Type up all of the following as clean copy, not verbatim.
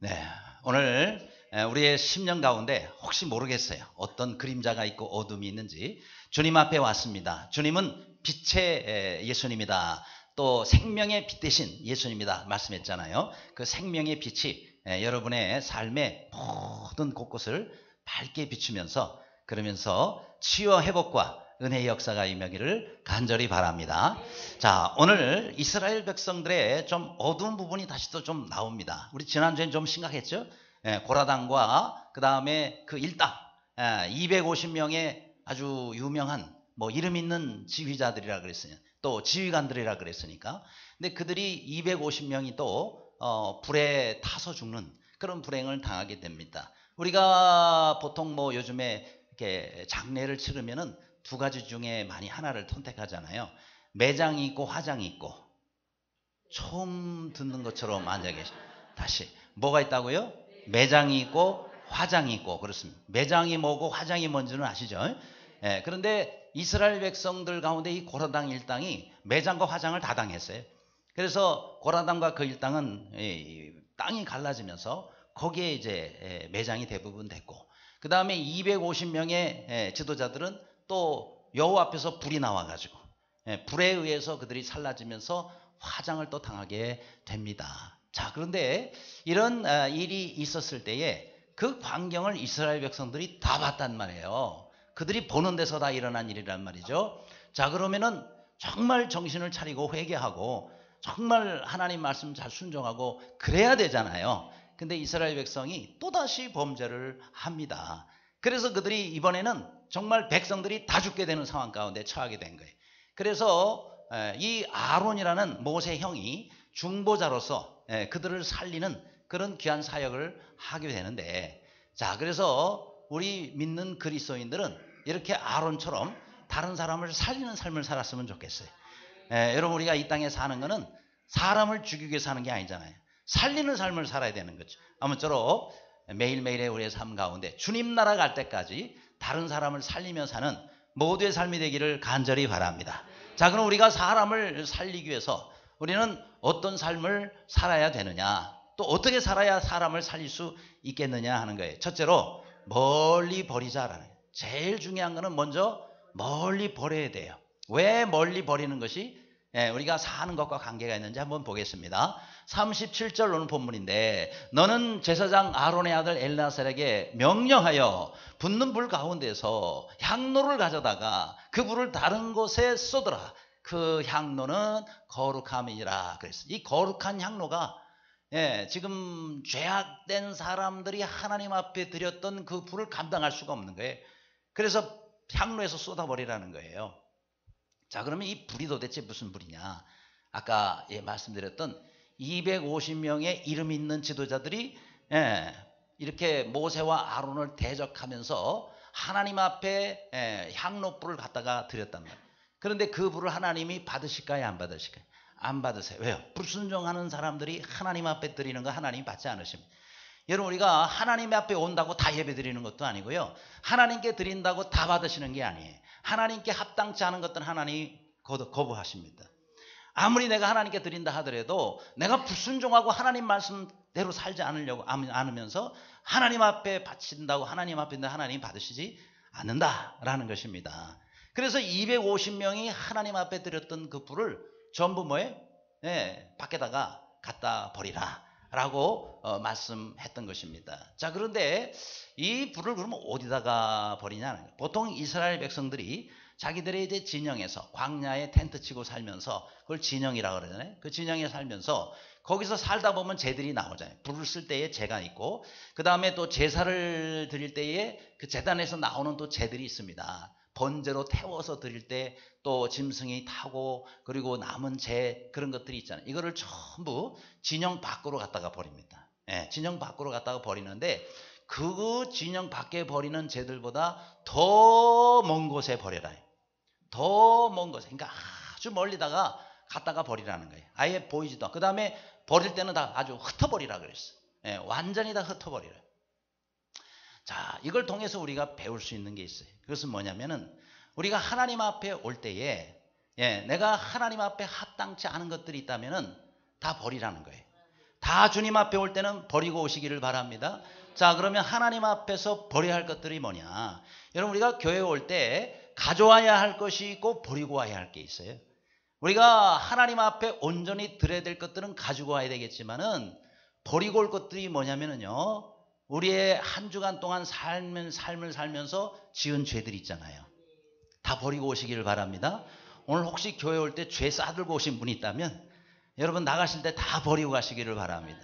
네, 오늘 우리의 심령 가운데 혹시 모르겠어요. 어떤 그림자가 있고 어둠이 있는지 주님 앞에 왔습니다. 주님은 빛의 예수님이다. 또 생명의 빛 대신 예수님이다 말씀했잖아요. 그 생명의 빛이 여러분의 삶의 모든 곳곳을 밝게 비추면서 그러면서 치유와 회복과 은혜의 역사가 임하기를 간절히 바랍니다. 자, 오늘 이스라엘 백성들의 좀 어두운 부분이 다시 또 좀 나옵니다. 우리 지난주엔 좀 심각했죠? 고라당과 그 다음에 그 일당 250명의 아주 유명한 뭐 이름 있는 지휘자들이라 그랬으니 또 지휘관들이라 그랬으니까 근데 그들이 250명이 또 불에 타서 죽는 그런 불행을 당하게 됩니다. 우리가 보통 뭐 요즘에 이렇게 장례를 치르면은 두 가지 중에 많이 하나를 선택하잖아요. 매장이 있고 화장이 있고. 처음 듣는 것처럼 앉아 계시. 다시 뭐가 있다고요? 매장이 있고 화장이 있고 그렇습니다. 매장이 뭐고 화장이 뭔지는 아시죠? 그런데 이스라엘 백성들 가운데 이 고라당 일당이 매장과 화장을 다 당했어요. 그래서 고라당과 그 일당은 땅이 갈라지면서 거기에 이제 매장이 대부분 됐고 그 다음에 250명의 지도자들은 또 여호와 앞에서 불이 나와가지고 불에 의해서 그들이 살라지면서 화장을 또 당하게 됩니다. 자, 그런데 이런 일이 있었을 때에 그 광경을 이스라엘 백성들이 다 봤단 말이에요. 그들이 보는 데서 다 일어난 일이란 말이죠. 자, 그러면은 정말 정신을 차리고 회개하고 정말 하나님 말씀 잘 순종하고 그래야 되잖아요. 근데 이스라엘 백성이 또다시 범죄를 합니다. 그래서 그들이 이번에는 정말 백성들이 다 죽게 되는 상황 가운데 처하게 된 거예요. 그래서 이 아론이라는 모세 형이 중보자로서 그들을 살리는 그런 귀한 사역을 하게 되는데 자, 그래서 우리 믿는 그리스도인들은 이렇게 아론처럼 다른 사람을 살리는 삶을 살았으면 좋겠어요. 여러분 우리가 이 땅에 사는 거는 사람을 죽이기 위해 사는 게 아니잖아요. 살리는 삶을 살아야 되는 거죠. 아무쪼록 매일매일의 우리의 삶 가운데 주님 나라 갈 때까지 다른 사람을 살리며 사는 모두의 삶이 되기를 간절히 바랍니다. 자, 그럼 우리가 사람을 살리기 위해서 우리는 어떤 삶을 살아야 되느냐, 또 어떻게 살아야 사람을 살릴 수 있겠느냐 하는 거예요. 첫째로 멀리 버리자라는 거예요. 제일 중요한 거는 먼저 멀리 버려야 돼요. 왜 멀리 버리는 것이 우리가 사는 것과 관계가 있는지 한번 보겠습니다. 37절 오는 본문인데 너는 제사장 아론의 아들 엘르아살에게 명령하여 붙는 불 가운데서 향로를 가져다가 그 불을 다른 곳에 쏟으라. 그 향로는 거룩함이라 그랬어요. 이 거룩한 향로가 지금 죄악된 사람들이 하나님 앞에 드렸던 그 불을 감당할 수가 없는 거예요. 그래서 향로에서 쏟아버리라는 거예요. 자, 그러면 이 불이 도대체 무슨 불이냐? 아까 말씀드렸던 250명의 이름 있는 지도자들이 이렇게 모세와 아론을 대적하면서 하나님 앞에 향로불을 갖다가 드렸단 말이에요. 그런데 그 불을 하나님이 받으실까요? 안 받으실까요? 안 받으세요. 왜요? 불순종하는 사람들이 하나님 앞에 드리는 거 하나님이 받지 않으십니다. 여러분 우리가 하나님 앞에 온다고 다 예배 드리는 것도 아니고요. 하나님께 드린다고 다 받으시는 게 아니에요. 하나님께 합당치 않은 것들은 하나님이 거부하십니다. 아무리 내가 하나님께 드린다 하더라도 내가 불순종하고 하나님 말씀대로 살지 않으면서 하나님 앞에 바친다고 하나님 앞에 하나님 받으시지 않는다라는 것입니다. 그래서 250명이 하나님 앞에 드렸던 그 불을 전부 밖에다가 갖다 버리라 라고 말씀했던 것입니다. 자, 그런데 이 불을 그러면 어디다가 버리냐는 거예요. 보통 이스라엘 백성들이 자기들의 이제 진영에서 광야에 텐트 치고 살면서 그걸 진영이라고 그러잖아요. 그 진영에 살면서 거기서 살다 보면 재들이 나오잖아요. 불을 쓸 때에 재가 있고 그 다음에 또 제사를 드릴 때에 그 제단에서 나오는 또 재들이 있습니다. 번제로 태워서 드릴 때 또 짐승이 타고 그리고 남은 재 그런 것들이 있잖아요. 이거를 전부 진영 밖으로 갖다가 버립니다. 진영 밖으로 갖다가 버리는데 그 진영 밖에 버리는 재들보다 더 먼 곳에 버려라. 더 먼 곳에, 그러니까 아주 멀리다가 갖다가 버리라는 거예요. 아예 보이지도 않고. 그 다음에 버릴 때는 다 아주 흩어버리라 그랬어요. 완전히 다 흩어버리라. 자, 이걸 통해서 우리가 배울 수 있는 게 있어요. 그것은 뭐냐면은 우리가 하나님 앞에 올 때에 내가 하나님 앞에 합당치 않은 것들이 있다면은 다 버리라는 거예요. 다 주님 앞에 올 때는 버리고 오시기를 바랍니다. 자, 그러면 하나님 앞에서 버려야 할 것들이 뭐냐? 여러분, 우리가 교회에 올 때 가져와야 할 것이 있고 버리고 와야 할 게 있어요. 우리가 하나님 앞에 온전히 드려야 될 것들은 가지고 와야 되겠지만은 버리고 올 것들이 뭐냐면은요, 우리의 한 주간 동안 삶을 살면서 지은 죄들이 있잖아요. 다 버리고 오시기를 바랍니다. 오늘 혹시 교회 올 때 죄 싸들고 오신 분이 있다면 여러분 나가실 때 다 버리고 가시기를 바랍니다.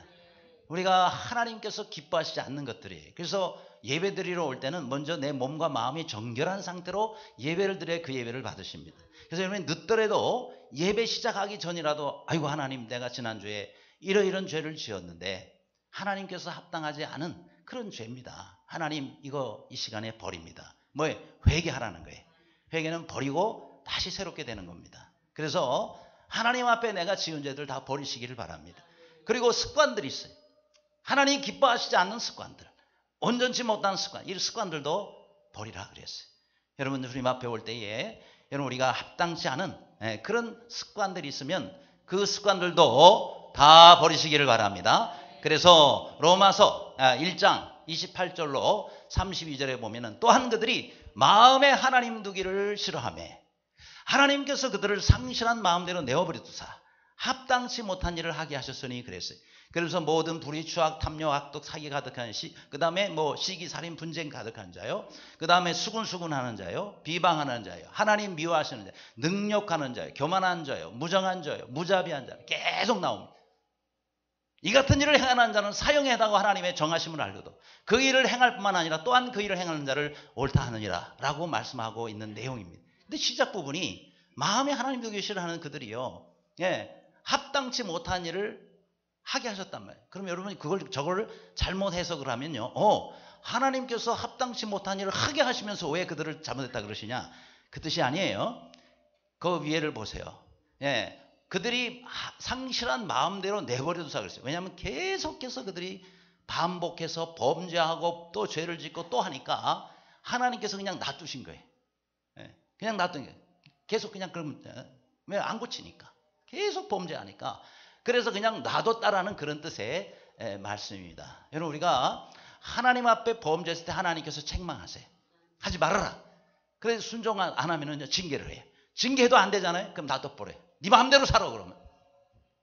우리가 하나님께서 기뻐하시지 않는 것들이에요. 그래서 예배 드리러 올 때는 먼저 내 몸과 마음이 정결한 상태로 예배를 드려야 그 예배를 받으십니다. 그래서 여러분 늦더라도 예배 시작하기 전이라도 아이고 하나님, 내가 지난주에 이런 죄를 지었는데 하나님께서 합당하지 않은 그런 죄입니다. 하나님, 이거 이 시간에 버립니다. 뭐예요? 회개하라는 거예요. 회개는 버리고 다시 새롭게 되는 겁니다. 그래서 하나님 앞에 내가 지은 죄들 다 버리시기를 바랍니다. 그리고 습관들이 있어요. 하나님 기뻐하시지 않는 습관들, 온전치 못한 습관, 이 습관들도 버리라 그랬어요. 여러분 주님 앞에 올 때에 여러분 우리가 합당치 않은 그런 습관들이 있으면 그 습관들도 다 버리시기를 바랍니다. 그래서 로마서 1장 28절로 32절에 보면은 또한 그들이 마음에 하나님 두기를 싫어하며 하나님께서 그들을 상실한 마음대로 내어버리두사 합당치 못한 일을 하게 하셨으니 그랬어요. 그래서 모든 불의, 추악, 탐욕, 악독, 사기 가득한 그 다음에 시기, 살인, 분쟁 가득한 자요. 그 다음에 수군수군하는 자요. 비방하는 자요. 하나님 미워하시는 자, 능욕하는 자요. 교만한 자요. 무정한 자요. 무자비한 자요. 계속 나옵니다. 이 같은 일을 행하는 자는 사형에 해당하고 하나님의 정하심을 알거든. 그 일을 행할 뿐만 아니라 또한 그 일을 행하는 자를 옳다 하느니라 라고 말씀하고 있는 내용입니다. 근데 시작 부분이 마음에 하나님 두기 싫어하는 그들이요, 합당치 못한 일을 하게 하셨단 말이에요. 그럼 여러분이 저걸 잘못 해석을 하면요, 하나님께서 합당치 못한 일을 하게 하시면서 왜 그들을 잘못했다 그러시냐? 그 뜻이 아니에요. 그 위에를 보세요. 그들이 상실한 마음대로 내버려두사 그랬어요. 왜냐하면 계속해서 그들이 반복해서 범죄하고 또 죄를 짓고 또 하니까 하나님께서 그냥 놔두신 거예요. 그냥 놔둔 거예요. 계속 그냥 그러면 왜 안 고치니까. 계속 범죄하니까. 그래서 그냥 놔뒀다라는 그런 뜻의 말씀입니다. 여러분 우리가 하나님 앞에 범죄했을 때 하나님께서 책망하세요. 하지 말아라. 그래서 순종 안 하면 징계를 해요. 징계해도 안 되잖아요. 그럼 놔둬버려요. 네 마음대로 살아 그러면.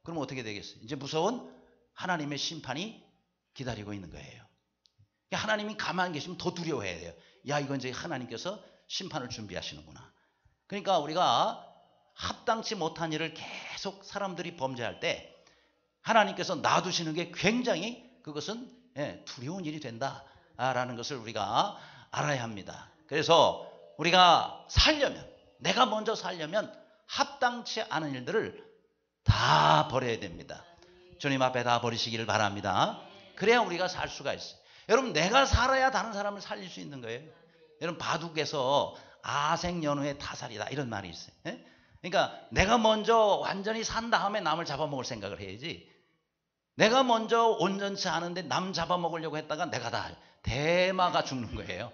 그럼 어떻게 되겠어요? 이제 무서운 하나님의 심판이 기다리고 있는 거예요. 하나님이 가만히 계시면 더 두려워해야 돼요. 야, 이건 이제 하나님께서 심판을 준비하시는구나. 그러니까 우리가 합당치 못한 일을 계속 사람들이 범죄할 때 하나님께서 놔두시는 게 굉장히 그것은 두려운 일이 된다라는 것을 우리가 알아야 합니다. 그래서 우리가 살려면, 내가 먼저 살려면 합당치 않은 일들을 다 버려야 됩니다. 주님 앞에 다 버리시기를 바랍니다. 그래야 우리가 살 수가 있어요. 여러분 내가 살아야 다른 사람을 살릴 수 있는 거예요. 여러분 바둑에서 아생연후의 타살이다 이런 말이 있어요. 그러니까 내가 먼저 완전히 산 다음에 남을 잡아먹을 생각을 해야지, 내가 먼저 온전치 않은데 남 잡아먹으려고 했다가 내가 다 대마가 죽는 거예요.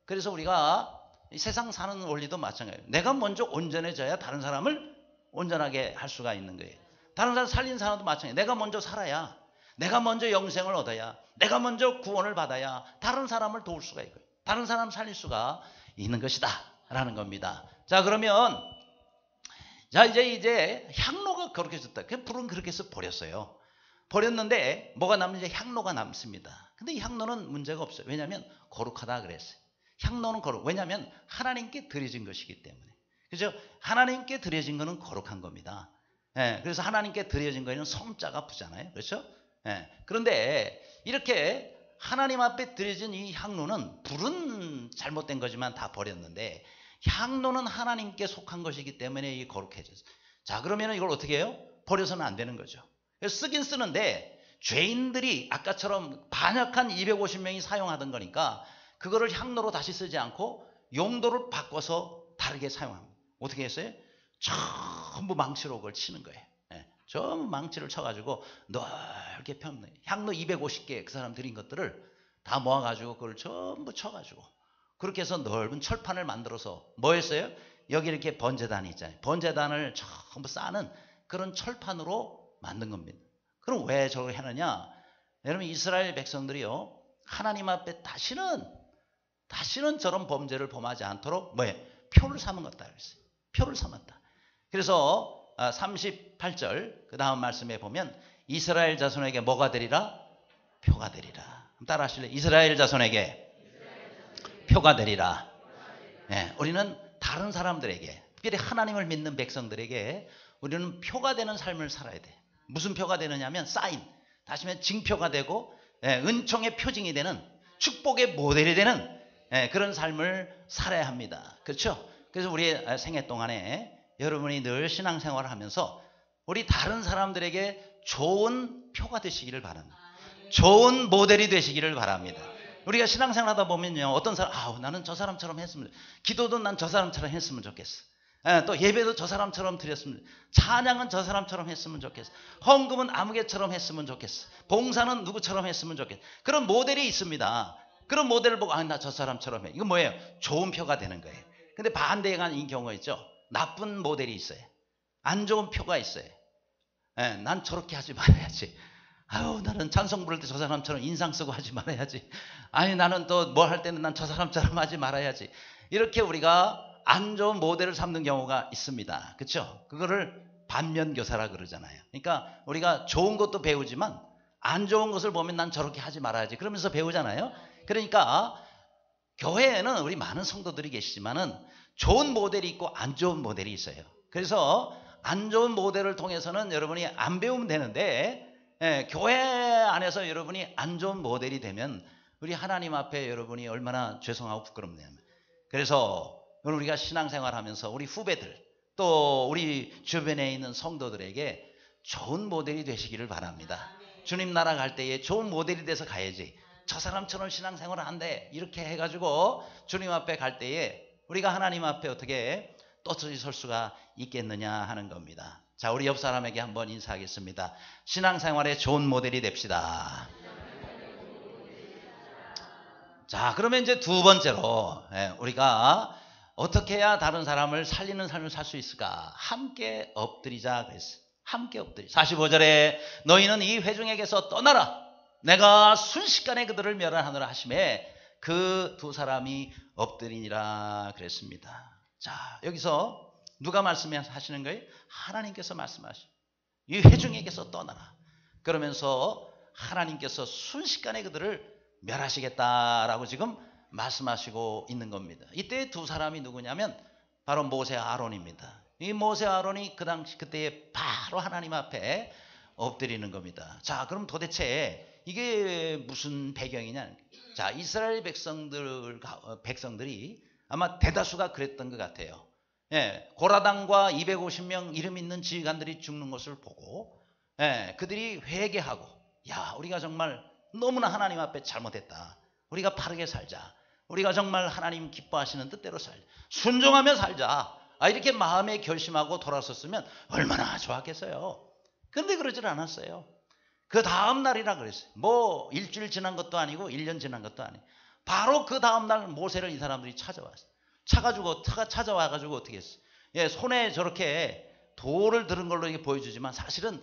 그래서 우리가 이 세상 사는 원리도 마찬가지예요. 내가 먼저 온전해져야 다른 사람을 온전하게 할 수가 있는 거예요. 다른 사람 살린 사람도 마찬가지예요. 내가 먼저 살아야, 내가 먼저 영생을 얻어야, 내가 먼저 구원을 받아야 다른 사람을 도울 수가 있고요. 다른 사람 살릴 수가 있는 것이다 라는 겁니다. 자, 그러면 이제 향로가 그렇게 졌다. 불은 그렇게 해서 버렸어요. 버렸는데 뭐가 남는지 향로가 남습니다. 근데 이 향로는 문제가 없어요. 왜냐하면 거룩하다 그랬어요. 향로는 왜냐하면 하나님께 드려진 것이기 때문에. 그죠? 하나님께 드려진 것은 거룩한 겁니다. 그래서 하나님께 드려진 거에는 성자가 붙잖아요. 그렇죠? 그런데 이렇게 하나님 앞에 드려진 이 향로는, 불은 잘못된 거지만 다 버렸는데 향로는 하나님께 속한 것이기 때문에 이 거룩해졌어요. 자, 그러면 이걸 어떻게 해요? 버려서는 안 되는 거죠. 쓰긴 쓰는데 죄인들이 아까처럼 반역한 250명이 사용하던 거니까 그거를 향로로 다시 쓰지 않고 용도를 바꿔서 다르게 사용합니다. 어떻게 했어요? 전부 망치로 그걸 치는 거예요. 전부 망치를 쳐가지고 넓게 펴는 향로 250개 그 사람 드린 것들을 다 모아가지고 그걸 전부 쳐가지고 그렇게 해서 넓은 철판을 만들어서 뭐 했어요? 여기 이렇게 번제단이 있잖아요. 번제단을 전부 쌓는 그런 철판으로 만든 겁니다. 그럼 왜 저걸 하느냐? 여러분 이스라엘 백성들이요 하나님 앞에 다시는 저런 범죄를 범하지 않도록 표를 삼은 것다 그랬어요. 표를 삼았다. 그래서 38절 그 다음 말씀에 보면 이스라엘 자손에게 뭐가 되리라? 표가 되리라. 따라 하실래요? 이스라엘 자손에게 표가 되리라. 네, 우리는 다른 사람들에게 특별히 하나님을 믿는 백성들에게 우리는 표가 되는 삶을 살아야 돼. 무슨 표가 되느냐면 사인, 다시 말해 징표가 되고 은총의 표징이 되는 축복의 모델이 되는 그런 삶을 살아야 합니다. 그렇죠? 그래서 우리의 생애 동안에 여러분이 늘 신앙생활을 하면서 우리 다른 사람들에게 좋은 표가 되시기를 바랍니다. 좋은 모델이 되시기를 바랍니다. 우리가 신앙생활 하다 보면요 어떤 사람 나는 저 사람처럼 했으면 기도도 난 저 사람처럼 했으면 좋겠어. 또 예배도 저 사람처럼 드렸으면, 찬양은 저 사람처럼 했으면 좋겠어. 헌금은 아무개처럼 했으면 좋겠어. 봉사는 누구처럼 했으면 좋겠어. 그런 모델이 있습니다. 그런 모델을 보고 나 저 사람처럼 해. 이건 뭐예요? 좋은 표가 되는 거예요. 근데 반대가 이 경우가 있죠. 나쁜 모델이 있어요. 안 좋은 표가 있어요. 난 저렇게 하지 말아야지. 나는 찬송 부를 때 저 사람처럼 인상 쓰고 하지 말아야지. 나는 또 뭐 할 때는 난 저 사람처럼 하지 말아야지. 이렇게 우리가 안 좋은 모델을 삼는 경우가 있습니다. 그렇죠? 그거를 반면교사라 그러잖아요. 그러니까 우리가 좋은 것도 배우지만 안 좋은 것을 보면 난 저렇게 하지 말아야지 그러면서 배우잖아요. 그러니까 교회에는 우리 많은 성도들이 계시지만은 좋은 모델이 있고 안 좋은 모델이 있어요. 그래서 안 좋은 모델을 통해서는 여러분이 안 배우면 되는데 교회 안에서 여러분이 안 좋은 모델이 되면 우리 하나님 앞에 여러분이 얼마나 죄송하고 부끄럽냐면, 그래서 오늘 우리가 신앙생활하면서 우리 후배들 또 우리 주변에 있는 성도들에게 좋은 모델이 되시기를 바랍니다. 주님 나라 갈 때에 좋은 모델이 돼서 가야지. 저 사람처럼 신앙생활은 안 돼. 이렇게 해가지고 주님 앞에 갈 때에 우리가 하나님 앞에 어떻게 떳떳이 설 수가 있겠느냐 하는 겁니다. 자, 우리 옆 사람에게 한번 인사하겠습니다. 신앙생활의 좋은 모델이 됩시다. 자, 그러면 이제 두 번째로 우리가 어떻게 해야 다른 사람을 살리는 삶을 살 수 있을까? 함께 엎드리자 그랬어요. 함께 엎드리자. 45절에 너희는 이 회중에게서 떠나라. 내가 순식간에 그들을 멸하느라 하심에 그 두 사람이 엎드리니라 그랬습니다. 자, 여기서 누가 말씀하시는 거예요? 하나님께서 말씀하시죠. 이 회중에게서 떠나라. 그러면서 하나님께서 순식간에 그들을 멸하시겠다라고 지금 말씀하시고 있는 겁니다. 이때 두 사람이 누구냐면 바로 모세와 아론입니다. 이 모세와 아론이 그때에 바로 하나님 앞에 엎드리는 겁니다. 자, 그럼 도대체 이게 무슨 배경이냐? 자, 이스라엘 백성들이 아마 대다수가 그랬던 것 같아요. 고라당과 250명 이름 있는 지휘관들이 죽는 것을 보고 그들이 회개하고, 우리가 정말 너무나 하나님 앞에 잘못했다. 우리가 바르게 살자. 우리가 정말 하나님 기뻐하시는 뜻대로 살자. 순종하며 살자. 이렇게 마음에 결심하고 돌아섰으면 얼마나 좋았겠어요. 그런데 그러질 않았어요. 그 다음 날이라 그랬어요. 뭐 일주일 지난 것도 아니고 1년 지난 것도 아니고 바로 그 다음 날 모세를 이 사람들이 찾아왔어요. 찾아와가지고 어떻게 했어요? 손에 저렇게 돌을 들은 걸로 이렇게 보여주지만 사실은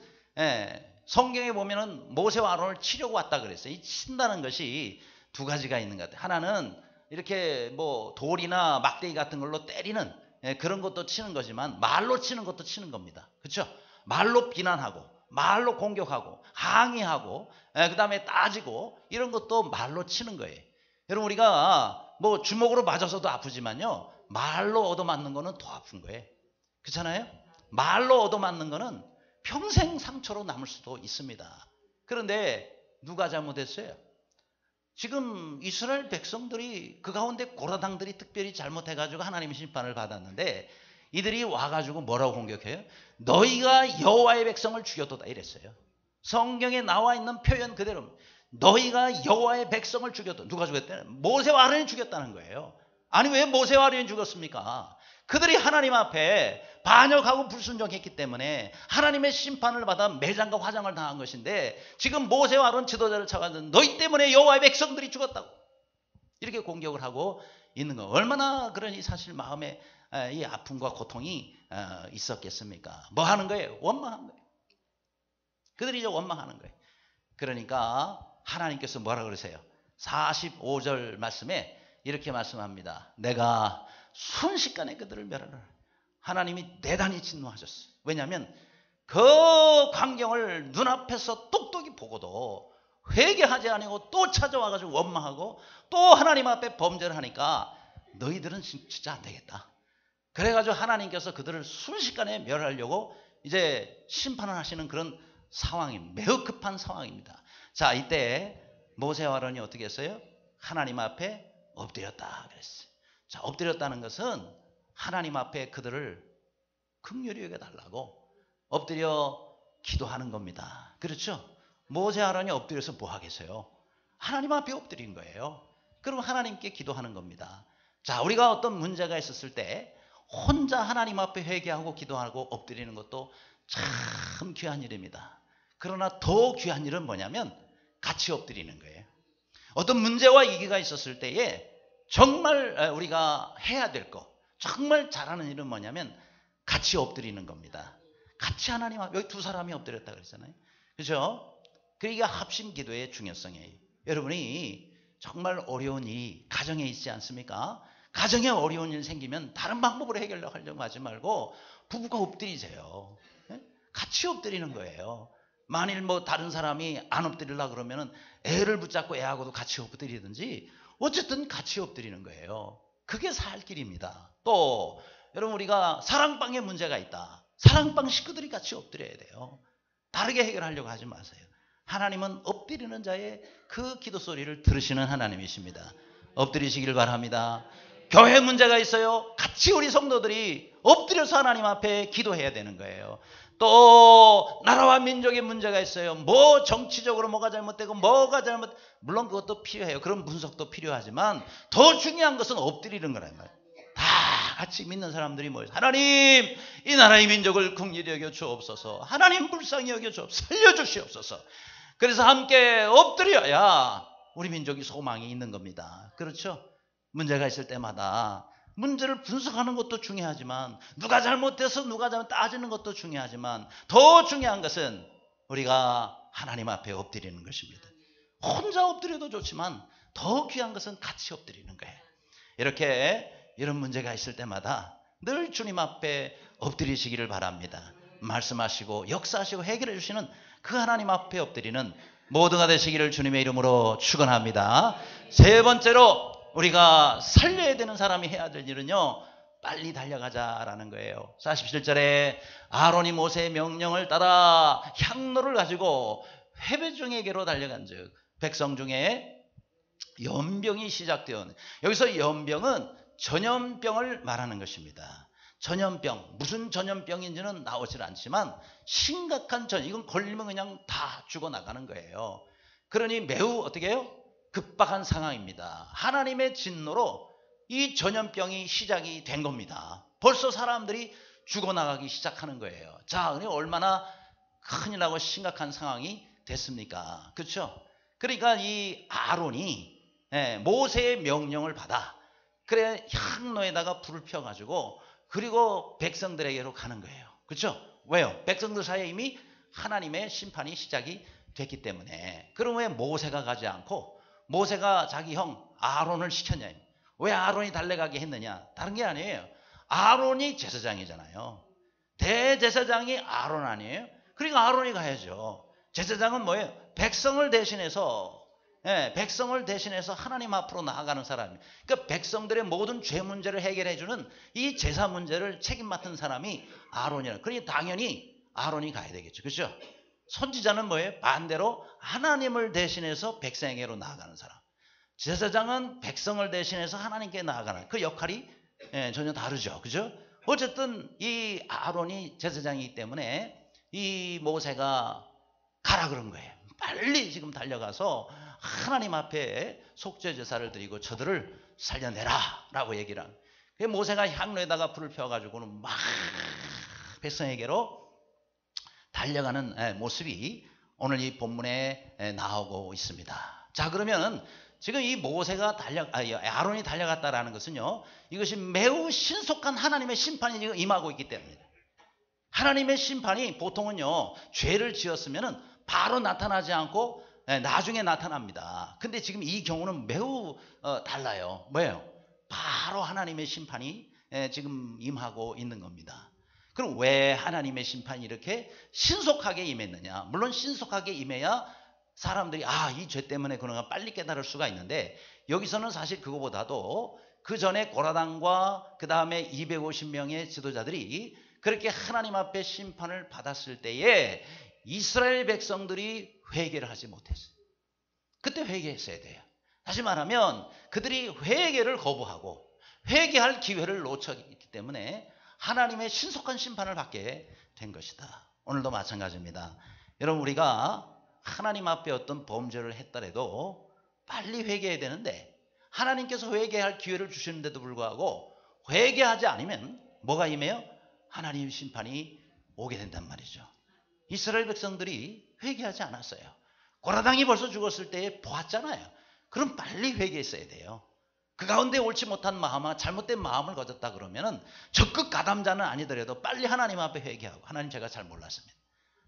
성경에 보면은 모세와 아론을 치려고 왔다 그랬어요. 이 친다는 것이 두 가지가 있는 것 같아요. 하나는 이렇게 뭐 돌이나 막대기 같은 걸로 때리는 그런 것도 치는 거지만 말로 치는 것도 치는 겁니다. 그렇죠? 말로 비난하고 말로 공격하고 항의하고 그 다음에 따지고 이런 것도 말로 치는 거예요. 여러분 우리가 뭐 주먹으로 맞아서도 아프지만요 말로 얻어맞는 거는 더 아픈 거예요. 그렇잖아요? 말로 얻어맞는 거는 평생 상처로 남을 수도 있습니다. 그런데 누가 잘못했어요? 지금 이스라엘 백성들이 그 가운데 고라당들이 특별히 잘못해가지고 하나님의 심판을 받았는데 이들이 와가지고 뭐라고 공격해요? 너희가 여호와의 백성을 죽였도다 이랬어요. 성경에 나와 있는 표현 그대로 너희가 여호와의 백성을 죽였다. 누가 죽였대? 모세와 아론이 죽였다는 거예요. 아니 왜 모세와 아론이 죽었습니까? 그들이 하나님 앞에 반역하고 불순종했기 때문에 하나님의 심판을 받아 매장과 화장을 당한 것인데 지금 모세와 아론 지도자를 찾아가는 너희 때문에 여호와의 백성들이 죽었다고 이렇게 공격을 하고 있는 거. 얼마나 그러니 사실 마음에 이 아픔과 고통이 있었겠습니까? 뭐 하는 거예요? 원망한 거예요. 그들이 이제 원망하는 거예요. 그러니까 하나님께서 뭐라 그러세요? 45절 말씀에 이렇게 말씀합니다. 내가 순식간에 그들을 멸하라. 하나님이 대단히 진노하셨어요. 왜냐하면 그 광경을 눈앞에서 똑똑히 보고도 회개하지 아니고 또 찾아와가지고 원망하고 또 하나님 앞에 범죄를 하니까 너희들은 진짜 안 되겠다. 그래가지고 하나님께서 그들을 순식간에 멸하려고 이제 심판을 하시는 그런 상황이 매우 급한 상황입니다. 자, 이때 모세와 아론이 어떻게 했어요? 하나님 앞에 엎드렸다 그랬어요. 자, 엎드렸다는 것은 하나님 앞에 그들을 긍휼히 여겨달라고 엎드려 기도하는 겁니다. 그렇죠? 모세 아론이 엎드려서 뭐 하겠어요? 하나님 앞에 엎드린 거예요. 그럼 하나님께 기도하는 겁니다. 자, 우리가 어떤 문제가 있었을 때 혼자 하나님 앞에 회개하고 기도하고 엎드리는 것도 참 귀한 일입니다. 그러나 더 귀한 일은 뭐냐면 같이 엎드리는 거예요. 어떤 문제와 위기가 있었을 때에 정말 우리가 해야 될 거, 정말 잘하는 일은 뭐냐면 같이 엎드리는 겁니다. 같이 하나님 앞에, 여기 두 사람이 엎드렸다 그랬잖아요. 그렇죠? 그러니까 합심 기도의 중요성이에요. 여러분이 정말 어려운 일이 가정에 있지 않습니까? 가정에 어려운 일 생기면 다른 방법으로 해결하려고 하지 말고 부부가 엎드리세요. 같이 엎드리는 거예요. 만일 뭐 다른 사람이 안 엎드리려고 그러면은 애를 붙잡고 애하고도 같이 엎드리든지 어쨌든 같이 엎드리는 거예요. 그게 살 길입니다. 또 여러분 우리가 사랑방에 문제가 있다. 사랑방 식구들이 같이 엎드려야 돼요. 다르게 해결하려고 하지 마세요. 하나님은 엎드리는 자의 그 기도 소리를 들으시는 하나님이십니다. 엎드리시길 바랍니다. 교회 문제가 있어요. 같이 우리 성도들이 엎드려서 하나님 앞에 기도해야 되는 거예요. 또 나라와 민족의 문제가 있어요. 뭐 정치적으로 뭐가 잘못되고 뭐가 물론 그것도 필요해요. 그런 분석도 필요하지만 더 중요한 것은 엎드리는 거란 말이에요. 다 같이 믿는 사람들이 모여서 하나님 이 나라의 민족을 긍휼히 여겨 주옵소서. 하나님 불쌍히 여겨 주옵소서. 살려주시옵소서. 그래서 함께 엎드려야 우리 민족이 소망이 있는 겁니다. 그렇죠? 문제가 있을 때마다 문제를 분석하는 것도 중요하지만 누가 잘못해서 누가 잘못 따지는 것도 중요하지만 더 중요한 것은 우리가 하나님 앞에 엎드리는 것입니다. 혼자 엎드려도 좋지만 더 귀한 것은 같이 엎드리는 거예요. 이렇게 이런 문제가 있을 때마다 늘 주님 앞에 엎드리시기를 바랍니다. 말씀하시고 역사하시고 해결해 주시는 그 하나님 앞에 엎드리는 모두가 되시기를 주님의 이름으로 축원합니다. 세 번째로 우리가 살려야 되는 사람이 해야 될 일은요, 빨리 달려가자라는 거예요. 47절에 아론이 모세의 명령을 따라 향로를 가지고 회배종에게로 달려간 즉 백성 중에 연병이 시작되었네. 여기서 연병은 전염병을 말하는 것입니다. 전염병, 무슨 전염병인지는 나오질 않지만 심각한 이건 걸리면 그냥 다 죽어나가는 거예요. 그러니 매우 어떻게 해요? 급박한 상황입니다. 하나님의 진노로 이 전염병이 시작이 된 겁니다. 벌써 사람들이 죽어나가기 시작하는 거예요. 자, 얼마나 큰일 나고 심각한 상황이 됐습니까? 그렇죠? 그러니까 이 아론이 모세의 명령을 받아 그래 향로에다가 불을 펴가지고 그리고 백성들에게로 가는 거예요. 그렇죠? 왜요? 백성들 사이에 이미 하나님의 심판이 시작이 됐기 때문에. 그럼 왜 모세가 가지 않고 모세가 자기 형 아론을 시켰냐? 왜 아론이 달려가게 했느냐? 다른 게 아니에요. 아론이 제사장이잖아요. 대제사장이 아론 아니에요? 그러니까 아론이 가야죠. 제사장은 뭐예요? 백성을 대신해서 하나님 앞으로 나아가는 사람이에요. 그러니까 백성들의 모든 죄 문제를 해결해주는 이 제사 문제를 책임 맡은 사람이 아론이라. 그러니 당연히 아론이 가야 되겠죠. 그렇죠? 선지자는 뭐예요? 반대로 하나님을 대신해서 백성에게로 나아가는 사람. 제사장은 백성을 대신해서 하나님께 나아가는 그 역할이 전혀 다르죠. 그죠? 어쨌든 이 아론이 제사장이기 때문에 이 모세가 가라 그런 거예요. 빨리 지금 달려가서 하나님 앞에 속죄 제사를 드리고 저들을 살려내라 라고 얘기를 합니다. 모세가 향로에다가 불을 펴가지고는 막 백성에게로 달려가는 모습이 오늘 이 본문에 나오고 있습니다. 자, 그러면 지금 이 모세가 아론이 달려갔다라는 것은요, 이것이 매우 신속한 하나님의 심판이 지금 임하고 있기 때문입니다. 하나님의 심판이 보통은요, 죄를 지었으면은 바로 나타나지 않고 나중에 나타납니다. 근데 지금 이 경우는 매우 달라요. 뭐예요? 바로 하나님의 심판이 지금 임하고 있는 겁니다. 그럼 왜 하나님의 심판이 이렇게 신속하게 임했느냐? 물론 신속하게 임해야 사람들이 이 죄 때문에 그런가 빨리 깨달을 수가 있는데, 여기서는 사실 그거보다도 그 전에 고라당과 그 다음에 250명의 지도자들이 그렇게 하나님 앞에 심판을 받았을 때에 이스라엘 백성들이 회개를 하지 못했어요. 그때 회개했어야 돼요. 다시 말하면 그들이 회개를 거부하고 회개할 기회를 놓쳤기 때문에 하나님의 신속한 심판을 받게 된 것이다. 오늘도 마찬가지입니다. 여러분, 우리가 하나님 앞에 어떤 범죄를 했더라도 빨리 회개해야 되는데 하나님께서 회개할 기회를 주시는데도 불구하고 회개하지 않으면 뭐가 임해요? 하나님의 심판이 오게 된단 말이죠. 이스라엘 백성들이 회개하지 않았어요. 고라당이 벌써 죽었을 때 보았잖아요. 그럼 빨리 회개했어야 돼요. 그 가운데 옳지 못한 마음, 잘못된 마음을 가졌다 그러면은 적극 가담자는 아니더라도 빨리 하나님 앞에 회개하고, 하나님 제가 잘 몰랐습니다.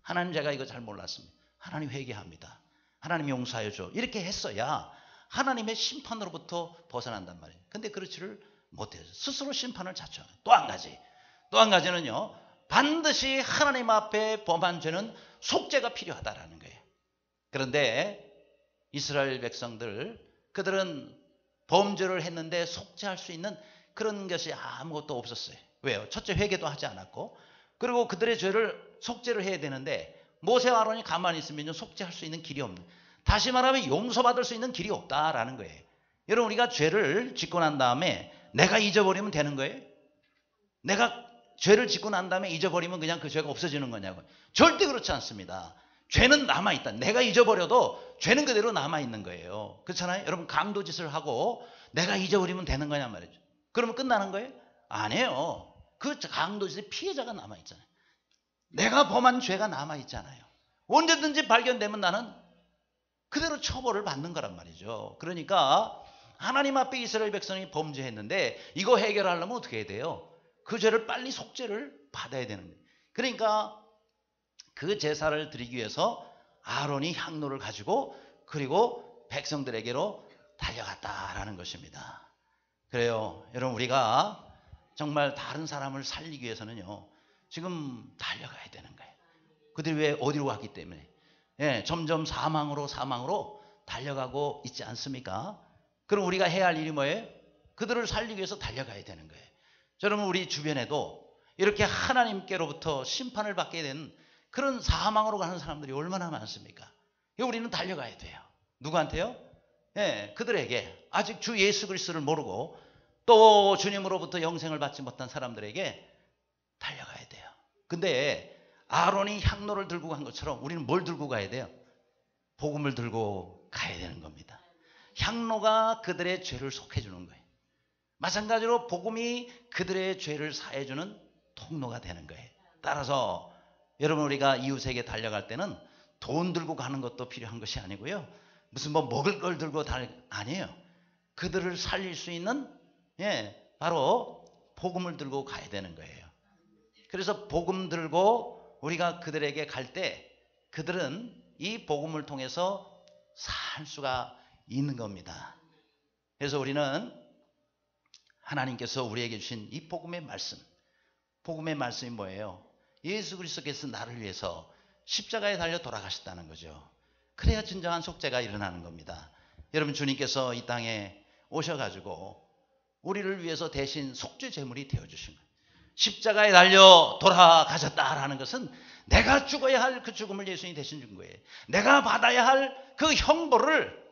하나님 제가 이거 잘 몰랐습니다. 하나님 회개합니다. 하나님 용서해 줘. 이렇게 했어야 하나님의 심판으로부터 벗어난단 말이에요. 근데 그렇지를 못해서 스스로 심판을 자초해요. 또 한 가지는요, 반드시 하나님 앞에 범한 죄는 속죄가 필요하다라는 거예요. 그런데 이스라엘 백성들, 그들은 범죄를 했는데 속죄할 수 있는 그런 것이 아무것도 없었어요. 왜요? 첫째, 회개도 하지 않았고, 그리고 그들의 죄를 속죄를 해야 되는데 모세와 아론이 가만히 있으면 속죄할 수 있는 길이 없는, 다시 말하면 용서받을 수 있는 길이 없다라는 거예요. 여러분, 우리가 죄를 짓고 난 다음에 내가 잊어버리면 되는 거예요? 내가 죄를 짓고 난 다음에 잊어버리면 그냥 그 죄가 없어지는 거냐고요? 절대 그렇지 않습니다. 죄는 남아있다. 내가 잊어버려도 죄는 그대로 남아있는 거예요. 그렇잖아요? 여러분, 강도짓을 하고 내가 잊어버리면 되는 거냐 말이죠. 그러면 끝나는 거예요? 아니에요. 그 강도짓의 피해자가 남아있잖아요. 내가 범한 죄가 남아있잖아요. 언제든지 발견되면 나는 그대로 처벌을 받는 거란 말이죠. 그러니까 하나님 앞에 이스라엘 백성이 범죄했는데 이거 해결하려면 어떻게 해야 돼요? 그 죄를 빨리 속죄를 받아야 되는 거예요. 그러니까 그 제사를 드리기 위해서 아론이 향로를 가지고 그리고 백성들에게로 달려갔다라는 것입니다. 그래요. 여러분, 우리가 정말 다른 사람을 살리기 위해서는요, 지금 달려가야 되는 거예요. 그들이 왜 어디로 갔기 때문에 점점 사망으로 달려가고 있지 않습니까? 그럼 우리가 해야 할 일이 뭐예요? 그들을 살리기 위해서 달려가야 되는 거예요. 여러분, 우리 주변에도 이렇게 하나님께로부터 심판을 받게 된 그런 사망으로 가는 사람들이 얼마나 많습니까? 우리는 달려가야 돼요. 누구한테요? 그들에게, 아직 주 예수 그리스도를 모르고 또 주님으로부터 영생을 받지 못한 사람들에게 달려가야 돼요. 근데 아론이 향로를 들고 간 것처럼 우리는 뭘 들고 가야 돼요? 복음을 들고 가야 되는 겁니다. 향로가 그들의 죄를 속해주는 거예요. 마찬가지로 복음이 그들의 죄를 사해주는 통로가 되는 거예요. 따라서 여러분, 우리가 이웃에게 달려갈 때는 돈 들고 가는 것도 필요한 것이 아니고요, 무슨 먹을 걸 들고 아니에요. 그들을 살릴 수 있는 바로 복음을 들고 가야 되는 거예요. 그래서 복음 들고 우리가 그들에게 갈 때 그들은 이 복음을 통해서 살 수가 있는 겁니다. 그래서 우리는 하나님께서 우리에게 주신 이 복음의 말씀이 뭐예요? 예수 그리스도께서 나를 위해서 십자가에 달려 돌아가셨다는 거죠. 그래야 진정한 속죄가 일어나는 겁니다. 여러분, 주님께서 이 땅에 오셔가지고 우리를 위해서 대신 속죄 제물이 되어주신 거예요. 십자가에 달려 돌아가셨다라는 것은 내가 죽어야 할 그 죽음을 예수님이 대신 준 거예요. 내가 받아야 할 그 형벌을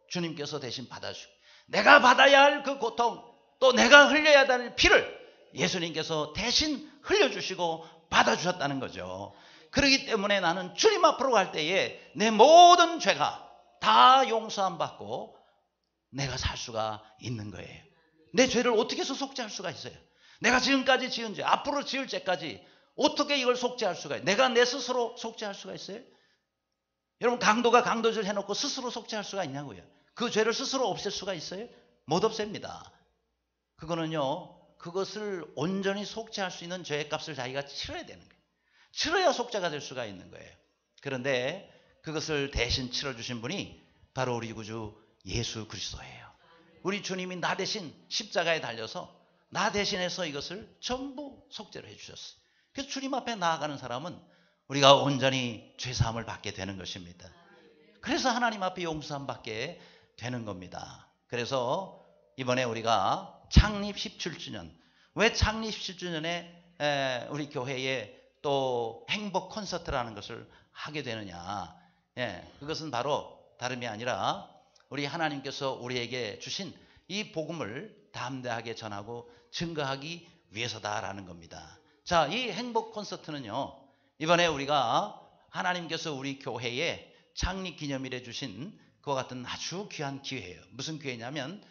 주님께서 대신 받아주고, 내가 받아야 할 그 고통, 또 내가 흘려야 할 피를 예수님께서 대신 흘려주시고 받아주셨다는 거죠. 그렇기 때문에 나는 주님 앞으로 갈 때에 내 모든 죄가 다 용서함 받고 내가 살 수가 있는 거예요. 내 죄를 어떻게 해서 속죄할 수가 있어요? 내가 지금까지 지은 죄, 앞으로 지을 죄까지 어떻게 이걸 속죄할 수가 있어요? 내가 내 스스로 속죄할 수가 있어요? 여러분, 강도가 강도질 해놓고 스스로 속죄할 수가 있냐고요? 그 죄를 스스로 없앨 수가 있어요? 못 없앱니다. 그거는요, 그것을 온전히 속죄할 수 있는 죄의 값을 자기가 치러야 되는 거예요. 치러야 속죄가 될 수가 있는 거예요. 그런데 그것을 대신 치러주신 분이 바로 우리 구주 예수 그리스도예요. 우리 주님이 나 대신 십자가에 달려서 나 대신해서 이것을 전부 속죄를 해주셨어요. 그래서 주님 앞에 나아가는 사람은 우리가 온전히 죄사함을 받게 되는 것입니다. 그래서 하나님 앞에 용서함 받게 되는 겁니다. 그래서 이번에 우리가 창립 17주년, 왜 창립 17주년에 우리 교회에 또 행복 콘서트라는 것을 하게 되느냐. 그것은 바로 다름이 아니라 우리 하나님께서 우리에게 주신 이 복음을 담대하게 전하고 증거하기 위해서다라는 겁니다. 자, 이 행복 콘서트는요, 이번에 우리가 하나님께서 우리 교회에 창립 기념일에 주신 그와 같은 아주 귀한 기회예요. 무슨 기회냐면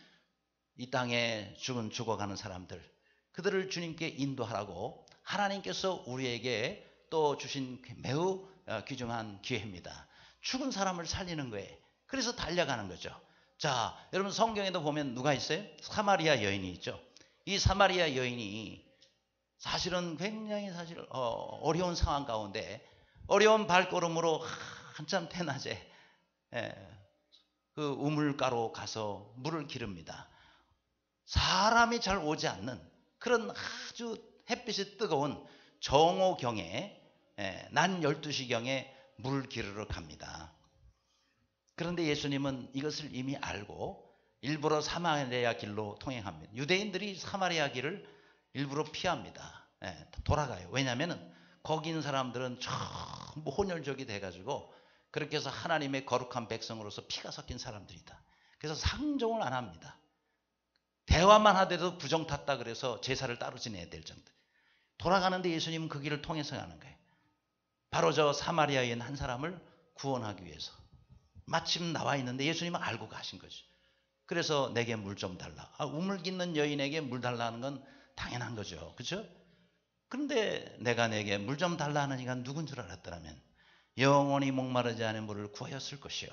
이 땅에 죽어가는 사람들, 그들을 주님께 인도하라고 하나님께서 우리에게 또 주신 매우 귀중한 기회입니다. 죽은 사람을 살리는 거예요. 그래서 달려가는 거죠. 자, 여러분 성경에도 보면 누가 있어요? 사마리아 여인이 있죠. 이 사마리아 여인이 사실은 굉장히 어려운 상황 가운데 어려운 발걸음으로 한참 대낮에 그 우물가로 가서 물을 기릅니다. 사람이 잘 오지 않는 그런 아주 햇빛이 뜨거운 정오경에 난 12시경에 물을 기르러 갑니다. 그런데 예수님은 이것을 이미 알고 일부러 사마리아 길로 통행합니다. 유대인들이 사마리아 길을 일부러 피합니다. 돌아가요. 왜냐하면 거기 있는 사람들은 전부 혼혈족이 돼가지고 그렇게 해서 하나님의 거룩한 백성으로서 피가 섞인 사람들이다. 그래서 상종을 안 합니다. 대화만 하더라도 부정 탔다 그래서 제사를 따로 지내야 될 정도. 돌아가는데 예수님은 그 길을 통해서 가는 거예요. 바로 저 사마리아인 한 사람을 구원하기 위해서. 마침 나와 있는데 예수님은 알고 가신 거죠. 그래서 내게 물 좀 달라. 우물 깃는 여인에게 물 달라는 건 당연한 거죠. 그렇죠? 그런데 내가 내게 물 좀 달라는 이가 누군 줄 알았더라면 영원히 목마르지 않은 물을 구하였을 것이요.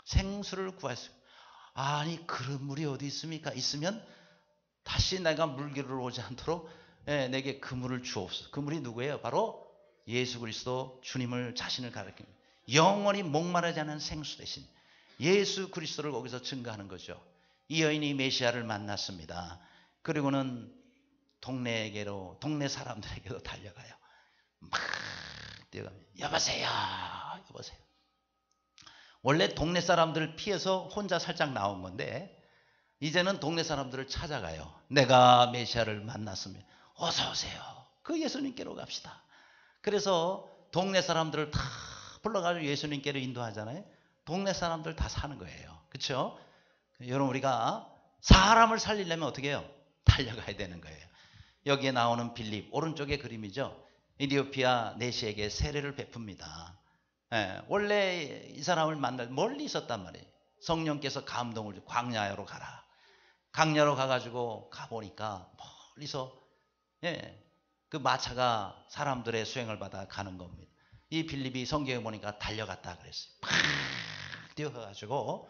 생수를 구하였을 것이요. 아니 그런 물이 어디 있습니까? 있으면 다시 내가 물 기르러 오지 않도록 내게 그 물을 주옵소서. 그 물이 누구예요? 바로 예수 그리스도 주님을 자신을 가리킵니다. 영원히 목마르지 않은 생수 대신 예수 그리스도를 거기서 증거하는 거죠. 이 여인이 메시아를 만났습니다. 그리고는 동네 사람들에게도 달려가요. 막 뛰어갑니다. 여보세요. 원래 동네 사람들을 피해서 혼자 살짝 나온 건데 이제는 동네 사람들을 찾아가요. 내가 메시아를 만났습니다. 어서 오세요. 그 예수님께로 갑시다. 그래서 동네 사람들을 다 불러가지고 예수님께로 인도하잖아요. 동네 사람들 다 사는 거예요. 그렇죠? 여러분 우리가 사람을 살리려면 어떻게 해요? 달려가야 되는 거예요. 여기에 나오는 빌립 오른쪽의 그림이죠. 에티오피아 내시에게 세례를 베풉니다. 원래 이 사람을 만날 멀리 있었단 말이에요. 성령께서 감동을 주고 광야로 가라. 광야로 가가지고 가보니까 멀리서 그 마차가 사람들의 수행을 받아 가는 겁니다. 이 빌립이 성경에 보니까 달려갔다 그랬어요. 팍 뛰어가가지고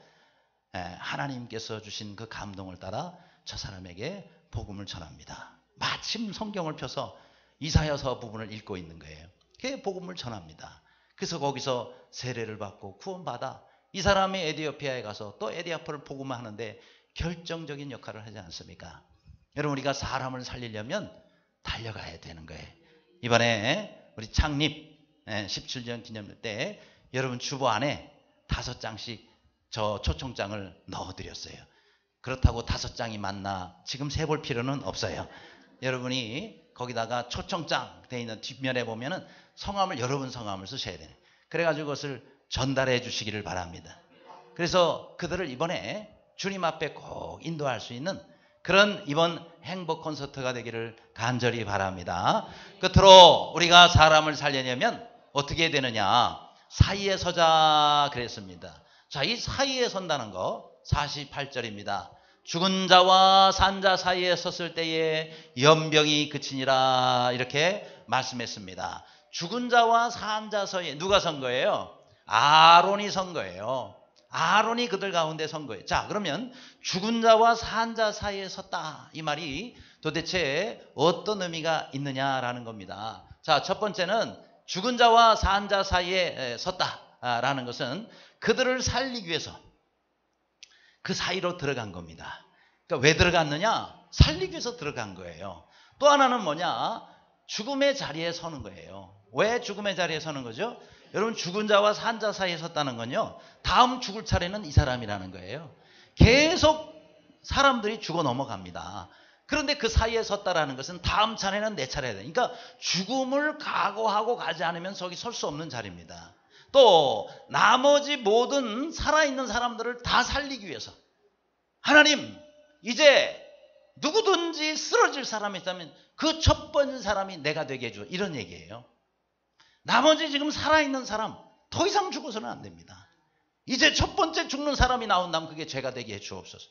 하나님께서 주신 그 감동을 따라 저 사람에게 복음을 전합니다. 마침 성경을 펴서 이사야서 부분을 읽고 있는 거예요. 그 복음을 전합니다. 그래서 거기서 세례를 받고 구원받아 이 사람이 에티오피아에 가서 또 에티오피아를 복음하는데 결정적인 역할을 하지 않습니까? 여러분 우리가 사람을 살리려면 달려가야 되는 거예요. 이번에 우리 창립 17주년 기념일 때 여러분 주보 안에 5장씩 저 초청장을 넣어드렸어요. 그렇다고 5장이 맞나 지금 세볼 필요는 없어요. 여러분이 거기다가 초청장 되어 있는 뒷면에 보면은 여러분 성함을 쓰셔야 돼요. 그래가지고 그것을 전달해 주시기를 바랍니다. 그래서 그들을 이번에 주님 앞에 꼭 인도할 수 있는 그런 이번 행복 콘서트가 되기를 간절히 바랍니다. 끝으로 우리가 사람을 살리려면 어떻게 되느냐? 사이에 서자 그랬습니다. 자, 이 사이에 선다는 거 48절입니다. 죽은 자와 산 자 사이에 섰을 때에 연병이 그치니라 이렇게 말씀했습니다. 죽은 자와 산 자 사이에 누가 선 거예요? 아론이 선 거예요. 아론이 그들 가운데 선 거예요. 자, 그러면 죽은 자와 산 자 사이에 섰다. 이 말이 도대체 어떤 의미가 있느냐라는 겁니다. 자, 첫 번째는 죽은 자와 산 자 사이에 섰다. 라는 것은 그들을 살리기 위해서 그 사이로 들어간 겁니다. 그러니까 왜 들어갔느냐? 살리기 위해서 들어간 거예요. 또 하나는 뭐냐? 죽음의 자리에 서는 거예요. 왜 죽음의 자리에 서는 거죠? 여러분, 죽은 자와 산 자 사이에 섰다는 건요, 다음 죽을 차례는 이 사람이라는 거예요. 계속 사람들이 죽어 넘어갑니다. 그런데 그 사이에 섰다라는 것은 다음 차례는 내 차례다. 그러니까 죽음을 각오하고 가지 않으면 거기 설 수 없는 자리입니다. 또 나머지 모든 살아있는 사람들을 다 살리기 위해서 하나님, 이제 누구든지 쓰러질 사람이 있다면 그 첫 번째 사람이 내가 되게 해줘, 이런 얘기예요. 나머지 지금 살아있는 사람 더 이상 죽어서는 안 됩니다. 이제 첫 번째 죽는 사람이 나온다면 그게 죄가 되게 해 주옵소서.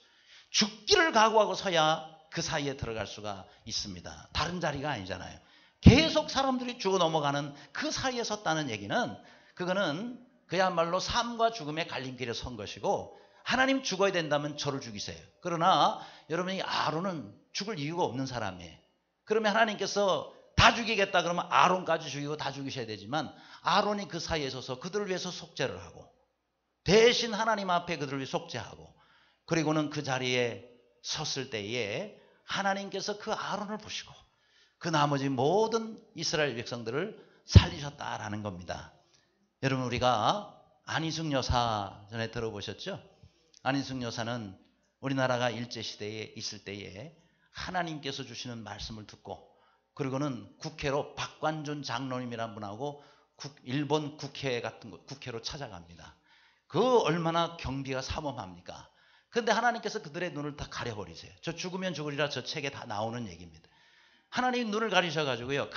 죽기를 각오하고 서야 그 사이에 들어갈 수가 있습니다. 다른 자리가 아니잖아요. 계속 사람들이 죽어 넘어가는 그 사이에 섰다는 얘기는, 그거는 그야말로 삶과 죽음의 갈림길에 선 것이고, 하나님 죽어야 된다면 저를 죽이세요. 그러나 여러분이 아론은 죽을 이유가 없는 사람이에요. 그러면 하나님께서 다 죽이겠다 그러면 아론까지 죽이고 다 죽이셔야 되지만, 아론이 그 사이에 서서 그들을 위해서 속죄를 하고 대신 하나님 앞에 그들을 위해 속죄하고, 그리고는 그 자리에 섰을 때에 하나님께서 그 아론을 보시고 그 나머지 모든 이스라엘 백성들을 살리셨다라는 겁니다. 여러분, 우리가 안희숙 여사 전에 들어보셨죠? 안희숙 여사는 우리나라가 일제시대에 있을 때에 하나님께서 주시는 말씀을 듣고, 그리고는 국회로 박관준 장로님이라는 분하고 일본 국회 같은 거, 국회로 찾아갑니다. 그 얼마나 경비가 삼엄합니까? 그런데 하나님께서 그들의 눈을 다 가려버리세요. 저 죽으면 죽으리라 저 책에 다 나오는 얘기입니다. 하나님 눈을 가리셔가지고요,